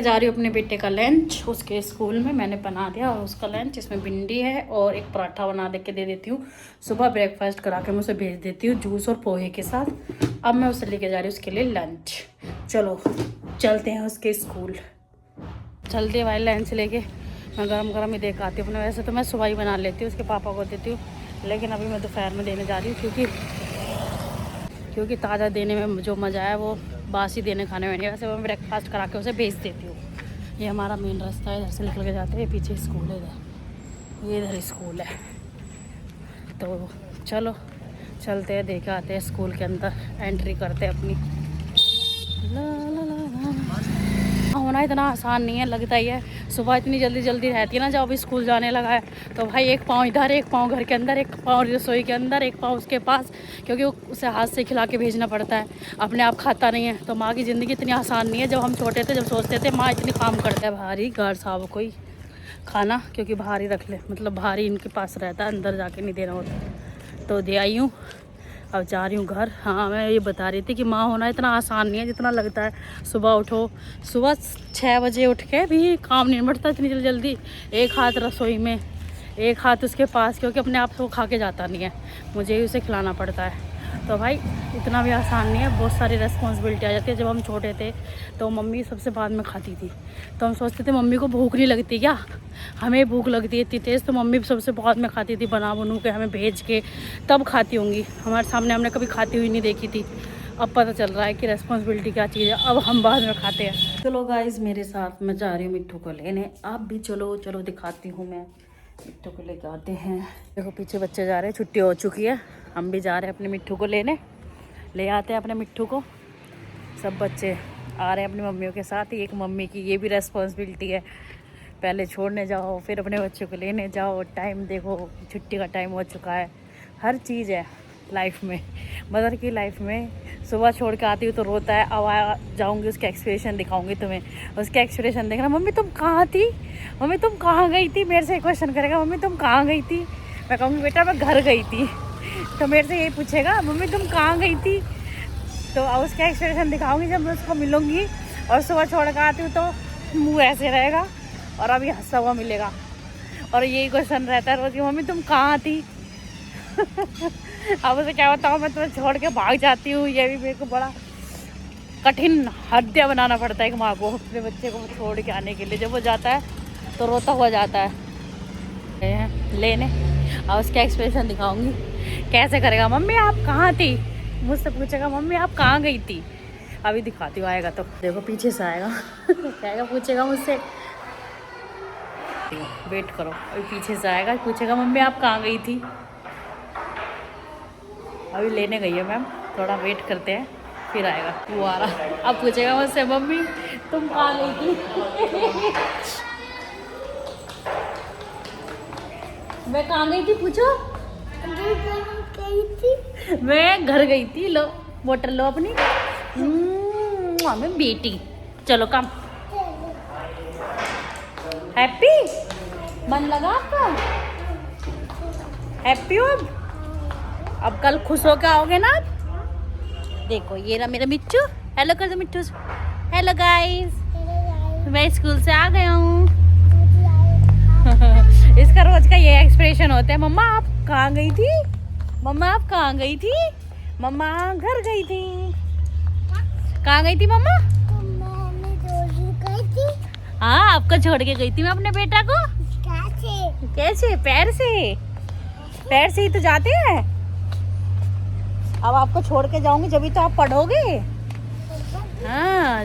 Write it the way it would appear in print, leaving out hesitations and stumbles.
जा रही हूँ अपने बेटे का लंच उसके स्कूल में। मैंने बना दिया और उसका लंच, इसमें भिंडी है और एक पराठा बना दे देती हूँ। सुबह ब्रेकफास्ट करा के मैं उसे भेज देती हूँ जूस और पोहे के साथ। अब मैं उसे लेके जा रही हूँ उसके लिए लंच। चलो चलते हैं उसके स्कूल। चलते भाई लंच लेके मैं गरम ही देख आती हूँ अपने। वैसे तो मैं सुबह ही बना लेती हूँ, उसके पापा को देती हूँ, लेकिन अभी मैं दोपहर में देने जा रही हूँ क्योंकि ताज़ा देने में जो मज़ा है वो बासी देने खाने में नहीं। वैसे मैं ब्रेकफास्ट करा के उसे भेज देती हूँ। ये हमारा मेन रास्ता है, इधर से निकल के जाते हैं। पीछे स्कूल है, इधर स्कूल है। तो चलो चलते हैं, देख आते हैं स्कूल के अंदर, एंट्री करते हैं अपनी। होना इतना आसान नहीं है, लगता ही है। सुबह इतनी जल्दी रहती है ना, जब अभी स्कूल जाने लगा है तो भाई एक पाँव इधर, एक पाँव घर के अंदर, एक पाँव रसोई के अंदर, एक पाँव उसके पास, क्योंकि उसे हाथ से खिला के भेजना पड़ता है, अपने आप खाता नहीं है। तो माँ की ज़िंदगी इतनी आसान नहीं है। जब हम छोटे थे, जब सोचते थे माँ इतनी काम करता है भारी घर साहब कोई खाना, क्योंकि बाहर ही रख ले, मतलब बाहर ही इनके पास रहता है, अंदर जाके नहीं देना होता। तो दे आई हूँ, अब जा रही हूँ घर। हाँ, मैं ये बता रही थी कि माँ होना इतना आसान नहीं है जितना लगता है। सुबह उठो, सुबह 6 बजे उठ के भी काम नहीं निपटता इतनी जल्दी। एक हाथ रसोई में, एक हाथ उसके पास, क्योंकि अपने आप से वो खा के जाता नहीं है, मुझे ही उसे खिलाना पड़ता है। तो भाई इतना भी आसान नहीं है, बहुत सारी रिस्पॉन्सिबिलिटी आ जाती है। जब हम छोटे थे तो मम्मी सबसे बाद में खाती थी, तो हम सोचते थे मम्मी को भूख नहीं लगती क्या, हमें भूख लगती है इतनी तेज़, तो मम्मी सबसे बाद में खाती थी, बना बनू के हमें भेज के तब खाती होंगी। हमारे सामने हमने कभी खाती हुई नहीं देखी थी। अब पता चल रहा है कि रिस्पॉन्सिबिलिटी क्या चीज़ है, अब हम बाद में खाते हैं। चलो गाइस, मेरे साथ मैं जा रही हूँ मिट्टू को लेने। आप भी चलो चलो, दिखाती हूँ मैं। मिट्टू को लेके आते हैं। देखो पीछे बच्चे जा रहे हैं, छुट्टी हो चुकी है, हम भी जा रहे हैं अपने मिट्टू को लेने। ले आते हैं अपने मिट्टू को। सब बच्चे आ रहे हैं अपनी मम्मियों के साथ। एक मम्मी की ये भी रेस्पॉन्सिबिलिटी है, पहले छोड़ने जाओ फिर अपने बच्चों को लेने जाओ। टाइम देखो, छुट्टी का टाइम हो चुका है। हर चीज़ है लाइफ में, मदर की लाइफ में। सुबह छोड़ के आती हूँ तो रोता है, अब जाऊँगी उसका एक्सप्रेशन दिखाऊंगी तुम्हें। उसका एक्सप्रेशन देखना, मम्मी तुम कहाँ थी, मम्मी तुम कहाँ गई थी। मेरे से क्वेश्चन करेगा, मम्मी तुम कहाँ गई थी। मैं कहूँगी बेटा मैं घर गई थी। तो मेरे से यही पूछेगा, मम्मी तुम कहाँ गई थी। तो उसका एक्सप्रेशन दिखाऊंगी जब मैं उसको मिलूँगी। और सुबह छोड़ कर आती हूँ तो मुँह ऐसे रहेगा और अभी हंसा हुआ मिलेगा, और यही क्वेश्चन रहता है रोज़, मम्मी तुम कहाँ थी। अब उसे क्या बताऊँ, मैं तुम्हें छोड़ के भाग जाती हूँ। ये भी मेरे को बड़ा कठिन हत्या बनाना पड़ता है एक माँ को, अपने बच्चे को छोड़ के आने के लिए। जब वो जाता है तो रोता हुआ जाता है लेने, और उसका एक्सप्रेशन दिखाऊंगी कैसे करेगा। मम्मी आप कहाँ थी, मुझसे पूछेगा मम्मी आप कहाँ गई थी। अभी दिखाती हूँ, आएगा तो देखो पीछे से आएगा। कहेगा, पूछेगा मुझसे, वेट करो, अभी पीछे से आएगा, पूछेगा मम्मी आप कहाँ गई थी। अभी लेने गई है मैम, थोड़ा वेट करते हैं फिर आएगा। वो आ रहा, अब पूछेगा मुझसे मम्मी तुम कहाँ गई थी। मैं कहाँ गई थी पूछो। मैं घर गई थी। लो बोतल लो अपनी, मैं बेटी। चलो कम। हैप्पी मन लगा आपका, हैप्पी हो अब कल खुश होकर आओगे ना आप। देखो ये रहा मेरा मिट्टू, हेलो कर दो मिट्टू। हेलो गाइस, मैं स्कूल से आ गया हूँ। इसका रोज का ये एक्सप्रेशन होता है, मम्मा आप कहाँ गई थी, मम्मा आप कहाँ गई थी, मम्मा घर गई थी। कहाँ गई थी मम्मा, हाँ आपको छोड़ के गई थी मैं अपने बेटा को। कैसे पैर से, पैर से ही तो जाते हैं। अब आपको छोड़ के जाऊंगी जब तो आप पढ़ोगे। हाँ